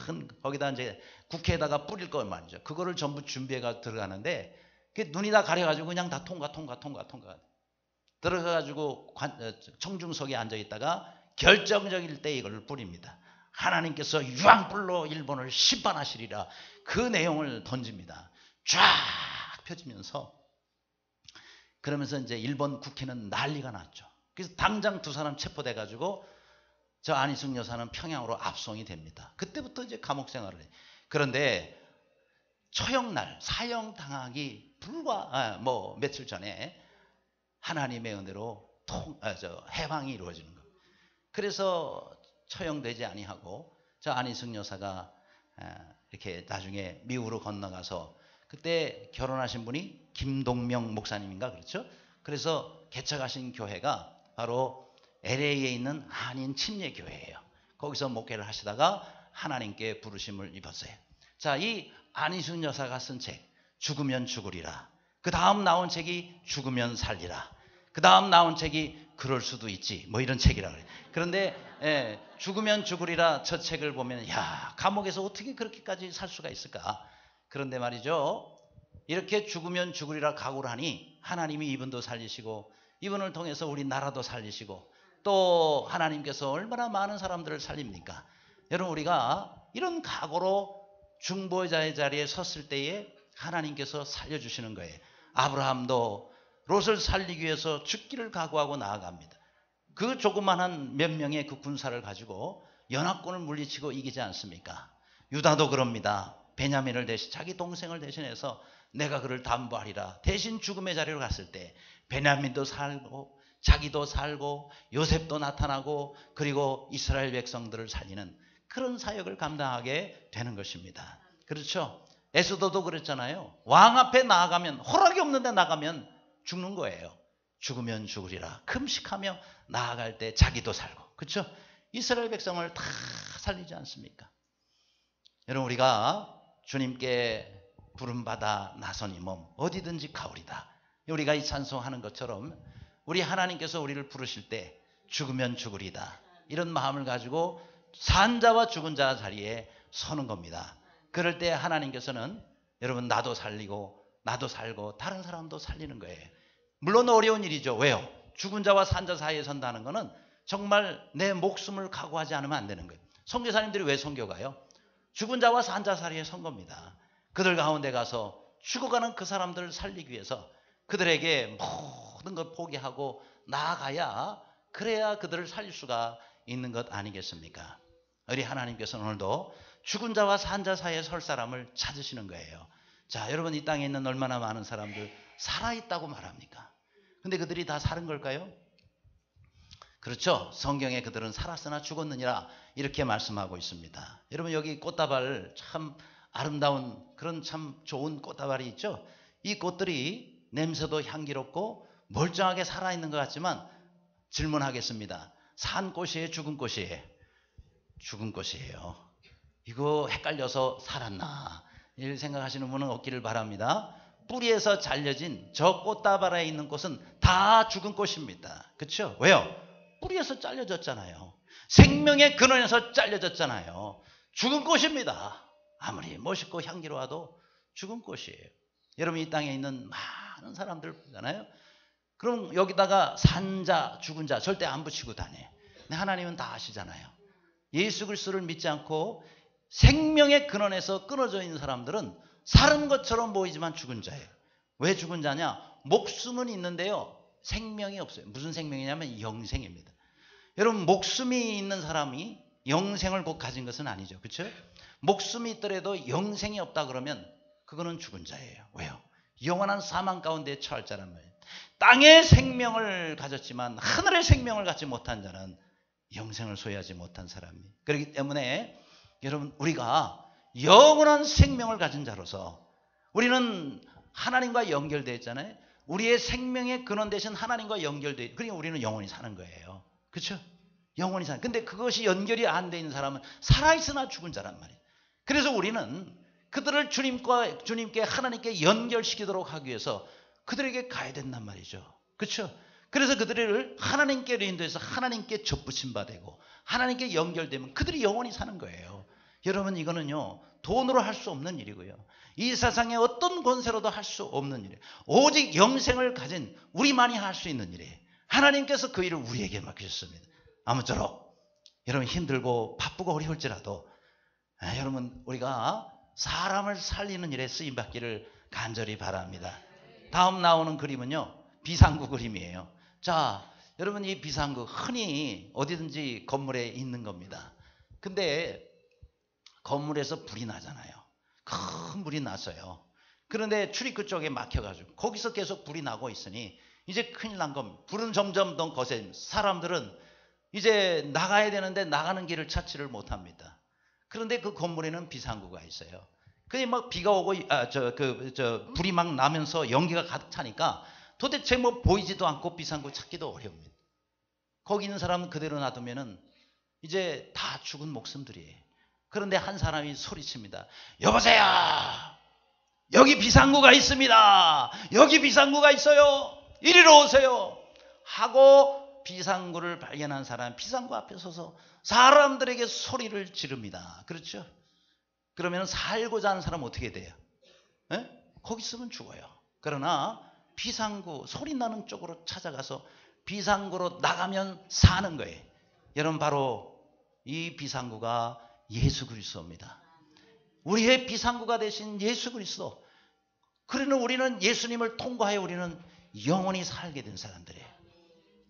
큰 거기다 이제 국회에다가 뿌릴 거 말이죠. 그거를 전부 준비해가 들어가는데 그 눈이 다 가려가지고 그냥 다 통과 들어가가지고 청중석에 앉아 있다가 결정적일 때 이걸 뿌립니다. 하나님께서 유황불로 일본을 심판하시리라, 그 내용을 던집니다. 쫙 펴지면서, 그러면서 이제 일본 국회는 난리가 났죠. 그래서 당장 두 사람 체포돼 가지고 저 안희숙 여사는 평양으로 압송이 됩니다. 그때부터 이제 감옥 생활을 해요. 그런데 처형날, 사형 당하기 불과 며칠 전에 하나님의 은혜로 해방이 이루어지는 거예요. 그래서 처형되지 아니하고 저 안희숙 여사가 이렇게 나중에 미국으로 건너가서, 그때 결혼하신 분이 김동명 목사님인가 그렇죠? 그래서 개척하신 교회가 바로 LA에 있는 한인 침례교회예요. 거기서 목회를 하시다가 하나님께 부르심을 입었어요. 자, 이 안희숙 여사가 쓴 책 죽으면 죽으리라, 그 다음 나온 책이 죽으면 살리라, 그 다음 나온 책이 그럴 수도 있지, 뭐 이런 책이라 그래요. 그런데 죽으면 죽으리라 저 책을 보면, 야, 감옥에서 어떻게 그렇게까지 살 수가 있을까? 그런데 말이죠, 이렇게 죽으면 죽으리라 각오를 하니 하나님이 이분도 살리시고 이분을 통해서 우리 나라도 살리시고, 또 하나님께서 얼마나 많은 사람들을 살립니까? 여러분, 우리가 이런 각오로 중보자의 자리에 섰을 때에 하나님께서 살려주시는 거예요. 아브라함도 롯을 살리기 위해서 죽기를 각오하고 나아갑니다. 그 조그만한 몇 명의 그 군사를 가지고 연합군을 물리치고 이기지 않습니까? 유다도 그럽니다. 베냐민을 대신, 자기 동생을 대신해서 내가 그를 담보하리라, 대신 죽음의 자리로 갔을 때 베냐민도 살고 자기도 살고 요셉도 나타나고, 그리고 이스라엘 백성들을 살리는 그런 사역을 감당하게 되는 것입니다. 그렇죠? 에스더도 그랬잖아요. 왕 앞에 나아가면, 허락이 없는데 나가면 죽는 거예요. 죽으면 죽으리라 금식하며 나아갈 때 자기도 살고, 그렇죠? 이스라엘 백성을 다 살리지 않습니까? 여러분, 우리가 주님께 부름받아 나선 이 몸 어디든지 가오리다, 우리가 이 찬송하는 것처럼 우리 하나님께서 우리를 부르실 때 죽으면 죽으리다, 이런 마음을 가지고 산 자와 죽은 자 자리에 서는 겁니다. 그럴 때 하나님께서는 여러분 나도 살리고 나도 살고 다른 사람도 살리는 거예요. 물론 어려운 일이죠. 왜요? 죽은 자와 산 자 사이에 선다는 것은 정말 내 목숨을 각오하지 않으면 안 되는 거예요. 선교사님들이 왜 선교 가요? 죽은 자와 산 자 사이에 선 겁니다. 그들 가운데 가서 죽어가는 그 사람들을 살리기 위해서 그들에게 모든 걸 포기하고 나아가야, 그래야 그들을 살릴 수가 있는 것 아니겠습니까? 우리 하나님께서는 오늘도 죽은 자와 산 자 사이에 설 사람을 찾으시는 거예요. 자, 여러분 이 땅에 있는 얼마나 많은 사람들 살아있다고 말합니까? 근데 그들이 다 사는 걸까요? 그렇죠. 성경에 그들은 살았으나 죽었느니라 이렇게 말씀하고 있습니다. 여러분 여기 꽃다발 참 아름다운 그런 참 좋은 꽃다발이 있죠. 이 꽃들이 냄새도 향기롭고 멀쩡하게 살아있는 것 같지만 질문하겠습니다. 산 꽃이에요? 죽은 꽃이에요? 죽은 꽃이에요. 이거 헷갈려서 살았나? 이렇게 생각하시는 분은 없기를 바랍니다. 뿌리에서 잘려진 저 꽃다발에 있는 꽃은 다 죽은 꽃입니다. 그렇죠? 왜요? 뿌리에서 잘려졌잖아요. 생명의 근원에서 잘려졌잖아요. 죽은 꽃입니다. 아무리 멋있고 향기로워도 죽은 꽃이에요. 여러분 이 땅에 있는 많은 사람들 보잖아요. 그럼 여기다가 산자, 죽은 자 절대 안 붙이고 다녀요. 근데 하나님은 다 아시잖아요. 예수 그리스도를 믿지 않고 생명의 근원에서 끊어져 있는 사람들은 살은 것처럼 보이지만 죽은 자예요. 왜 죽은 자냐? 목숨은 있는데요. 생명이 없어요. 무슨 생명이냐면 영생입니다. 여러분 목숨이 있는 사람이 영생을 곧 가진 것은 아니죠. 그렇죠? 목숨이 있더라도 영생이 없다 그러면 그거는 죽은 자예요. 왜요? 영원한 사망 가운데 처할 자란 말이에요. 땅의 생명을 가졌지만 하늘의 생명을 갖지 못한 자는 영생을 소유하지 못한 사람이에요. 그렇기 때문에 여러분 우리가 영원한 생명을 가진 자로서 우리는 하나님과 연결되어 있잖아요. 우리의 생명의 근원 되신 하나님과 연결되어 있고 그러니까 우리는 영원히 사는 거예요. 그렇죠? 영원히 사는. 근데 그것이 연결이 안 돼 있는 사람은 살아있으나 죽은 자란 말이에요. 그래서 우리는 그들을 주님께 하나님께 연결시키도록 하기 위해서 그들에게 가야 된단 말이죠. 그렇죠? 그래서 그들을 하나님께 인도해서 하나님께 접붙임 바 되고 하나님께 연결되면 그들이 영원히 사는 거예요. 여러분 이거는요 돈으로 할 수 없는 일이고요. 이 세상에 어떤 권세로도 할 수 없는 일이에요. 오직 영생을 가진 우리만이 할 수 있는 일이에요. 하나님께서 그 일을 우리에게 맡기셨습니다. 아무쪼록 여러분 힘들고 바쁘고 어려울지라도 여러분 우리가 사람을 살리는 일에 쓰임받기를 간절히 바랍니다. 다음 나오는 그림은요 비상구 그림이에요. 자, 여러분 이 비상구 흔히 어디든지 건물에 있는 겁니다. 근데 건물에서 불이 나잖아요. 큰 불이 났어요. 그런데 출입구 쪽에 막혀가지고 거기서 계속 불이 나고 있으니 이제 큰일 난 겁니다. 불은 점점 더 거세집니다. 사람들은 이제 나가야 되는데 나가는 길을 찾지를 못합니다. 그런데 그 건물에는 비상구가 있어요. 그게 막 비가 오고 불이 막 나면서 연기가 가득 차니까 도대체 뭐 보이지도 않고 비상구 찾기도 어려웁니다. 거기 있는 사람은 그대로 놔두면은 이제 다 죽은 목숨들이에요. 그런데 한 사람이 소리칩니다. 여보세요. 여기 비상구가 있습니다. 여기 비상구가 있어요. 이리로 오세요. 하고 비상구를 발견한 사람 비상구 앞에 서서 사람들에게 소리를 지릅니다. 그렇죠? 그러면 살고자 하는 사람은 어떻게 돼요? 에? 거기 있으면 죽어요. 그러나 비상구 소리 나는 쪽으로 찾아가서 비상구로 나가면 사는 거예요. 여러분 바로 이 비상구가 예수 그리스도입니다. 우리의 비상구가 되신 예수 그리스도. 그러는 우리는 예수님을 통과해 우리는 영원히 살게 된 사람들이에요.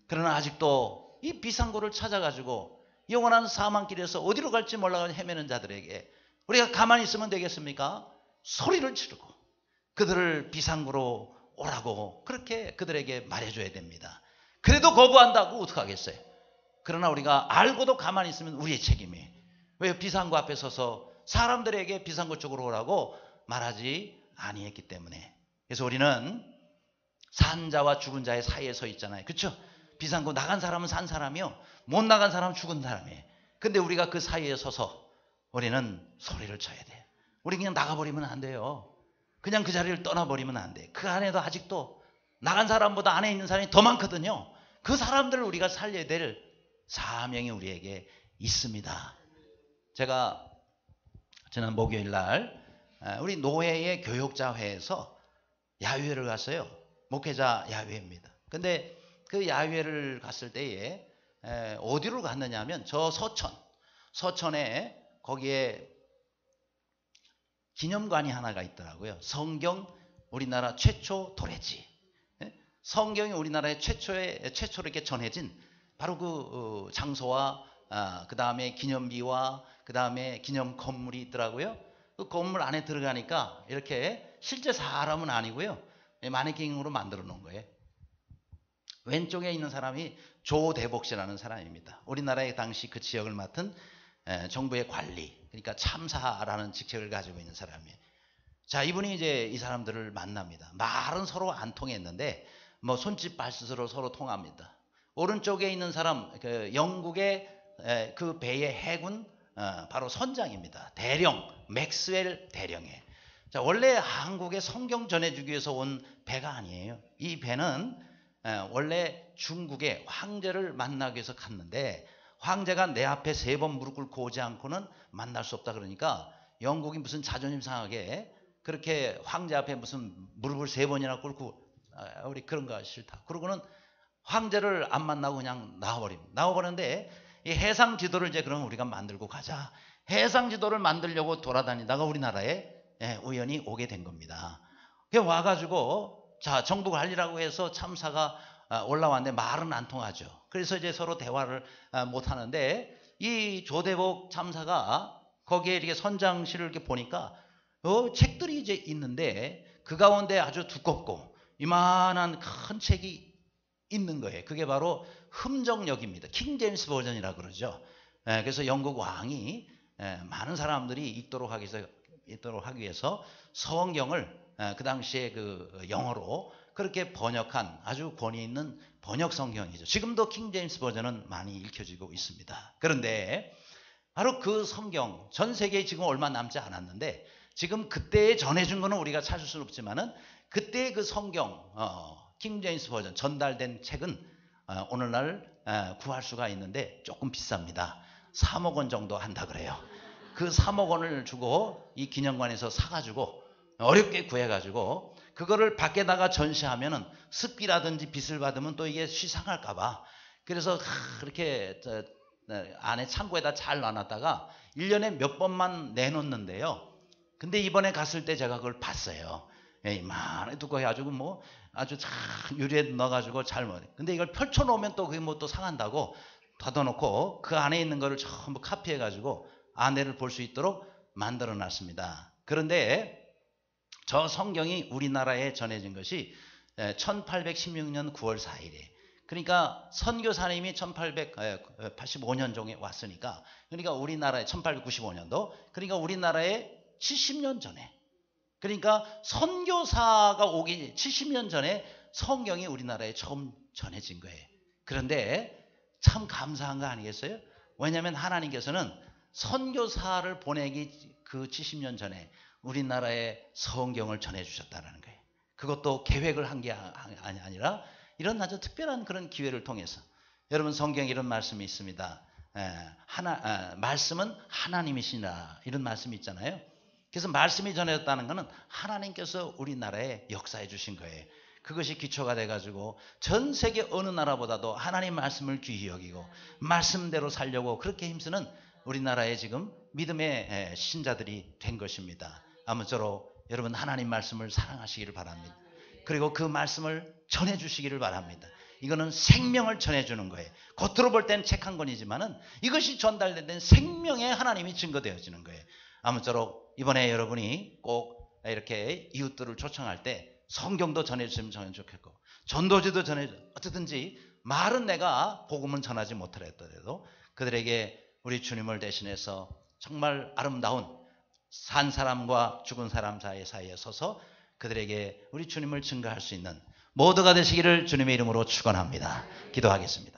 그러나 아직도 이 비상구를 찾아가지고 영원한 사망길에서 어디로 갈지 몰라가지고 헤매는 자들에게 우리가 가만히 있으면 되겠습니까? 소리를 지르고 그들을 비상구로 오라고 그렇게 그들에게 말해줘야 됩니다. 그래도 거부한다고 어떡하겠어요? 그러나 우리가 알고도 가만히 있으면 우리의 책임이에요. 왜 비상구 앞에 서서 사람들에게 비상구 쪽으로 오라고 말하지 아니했기 때문에. 그래서 우리는 산 자와 죽은 자의 사이에 서 있잖아요. 그렇죠? 비상구 나간 사람은 산 사람이요. 못 나간 사람은 죽은 사람이에요. 근데 우리가 그 사이에 서서 우리는 소리를 쳐야 돼요. 우리 그냥 나가버리면 안 돼요. 그냥 그 자리를 떠나버리면 안 돼요. 그 안에도 아직도 나간 사람보다 안에 있는 사람이 더 많거든요. 그 사람들을 우리가 살려야 될 사명이 우리에게 있습니다. 제가 지난 목요일 날 우리 노회의 교육자회에서 야유회를 갔어요. 목회자 야유회입니다. 근데 그 야유회를 갔을 때에 어디로 갔느냐 하면 저 서천에 거기에 기념관이 하나가 있더라고요. 성경 우리나라 최초 도래지. 성경이 우리나라의 최초로 이렇게 전해진 바로 그 장소와 그 다음에 기념비와 그 다음에 기념 건물이 있더라고요. 그 건물 안에 들어가니까 이렇게 실제 사람은 아니고요. 마네킹으로 만들어 놓은 거예요. 왼쪽에 있는 사람이 조대복 씨라는 사람입니다. 우리나라의 당시 그 지역을 맡은 정부의 관리, 그러니까 참사라는 직책을 가지고 있는 사람이에요. 자, 이분이 이제 이 사람들을 만납니다. 말은 서로 안 통했는데 뭐 손짓 발짓으로 서로 통합니다. 오른쪽에 있는 사람, 그 영국의 그 배의 해군 바로 선장입니다. 대령, 맥스웰 대령이에요. 자, 원래 한국에 성경 전해주기 위해서 온 배가 아니에요. 이 배는 원래 중국의 황제를 만나기 위해서 갔는데 황제가 내 앞에 3번 무릎 꿇고 오지 않고는 만날 수 없다 그러니까 영국이 무슨 자존심 상하게 그렇게 황제 앞에 무슨 무릎을 3번이나 꿇고 우리 그런 거 싫다. 그러고는 황제를 안 만나고 그냥 나와버립니다. 나와버렸는데 이 해상 지도를 이제 그럼 우리가 만들고 가자. 해상 지도를 만들려고 돌아다니다가 우리나라에 우연히 오게 된 겁니다. 와가지고 자, 정부 관리라고 해서 참사가 올라왔는데 말은 안 통하죠. 그래서 이제 서로 대화를 못 하는데 이 조대복 참사가 거기에 이렇게 선장실을 이렇게 보니까 책들이 이제 있는데 그 가운데 아주 두껍고 이만한 큰 책이 있는 거예요. 그게 바로 흠정역입니다. 킹 제임스 버전이라 그러죠. 그래서 영국 왕이 많은 사람들이 읽도록 하기 위해서 성경을 그 당시에 그 영어로 그렇게 번역한 아주 권위 있는 번역 성경이죠. 지금도 킹 제임스 버전은 많이 읽혀지고 있습니다. 그런데 바로 그 성경 전 세계에 지금 얼마 남지 않았는데 지금 그때 전해준 거는 우리가 찾을 수는 없지만은 그때 그 성경 킹 제임스 버전 전달된 책은 오늘날 구할 수가 있는데 조금 비쌉니다. 3억 원 정도 한다 그래요. 그 3억 원을 주고 이 기념관에서 사가지고 어렵게 구해가지고 그거를 밖에다가 전시하면은 습기라든지 빛을 받으면 또 이게 쉬상할까봐 그래서 그렇게 안에 창고에다 잘 놔놨다가 1년에 몇 번만 내놓는데요. 근데 이번에 갔을 때 제가 그걸 봤어요. 이만하게 두꺼워 가지고 뭐 아주 잘 유리에 넣어가지고 잘 먹어요. 근데 이걸 펼쳐놓으면 또 그게 뭐 또 상한다고 닫아놓고 그 안에 있는 거를 전부 카피해가지고 안에를 볼 수 있도록 만들어 놨습니다. 그런데 저 성경이 우리나라에 전해진 것이 1816년 9월 4일에 그러니까 선교사님이 1885년경에 왔으니까 그러니까 우리나라에 1895년도 그러니까 우리나라에 70년 전에 그러니까 선교사가 오기 70년 전에 성경이 우리나라에 처음 전해진 거예요. 그런데 참 감사한 거 아니겠어요? 왜냐하면 하나님께서는 선교사를 보내기 그 70년 전에 우리나라에 성경을 전해주셨다는 거예요. 그것도 계획을 한 게 아니라 이런 아주 특별한 그런 기회를 통해서 여러분 성경에 이런 말씀이 있습니다. 말씀은 하나님이시라 이런 말씀이 있잖아요. 그래서 말씀이 전해졌다는 것은 하나님께서 우리나라에 역사해 주신 거예요. 그것이 기초가 돼가지고 전 세계 어느 나라보다도 하나님 말씀을 귀히 여기고 말씀대로 살려고 그렇게 힘쓰는 우리나라의 지금 믿음의 신자들이 된 것입니다. 아무쪼록 여러분 하나님 말씀을 사랑하시기를 바랍니다. 그리고 그 말씀을 전해주시기를 바랍니다. 이거는 생명을 전해주는 거예요. 겉으로 볼 때는 책 한 권이지만은 이것이 전달된 데는 생명의 하나님이 증거되어지는 거예요. 아무쪼록 이번에 여러분이 꼭 이렇게 이웃들을 초청할 때 성경도 전해주시면 좋겠고 전도지도 전해주시면 어쨌든지 말은 내가 복음은 전하지 못하더라도 그들에게 우리 주님을 대신해서 정말 아름다운 산 사람과 죽은 사람 사이에 서서 그들에게 우리 주님을 증거할 수 있는 모두가 되시기를 주님의 이름으로 축원합니다. 기도하겠습니다.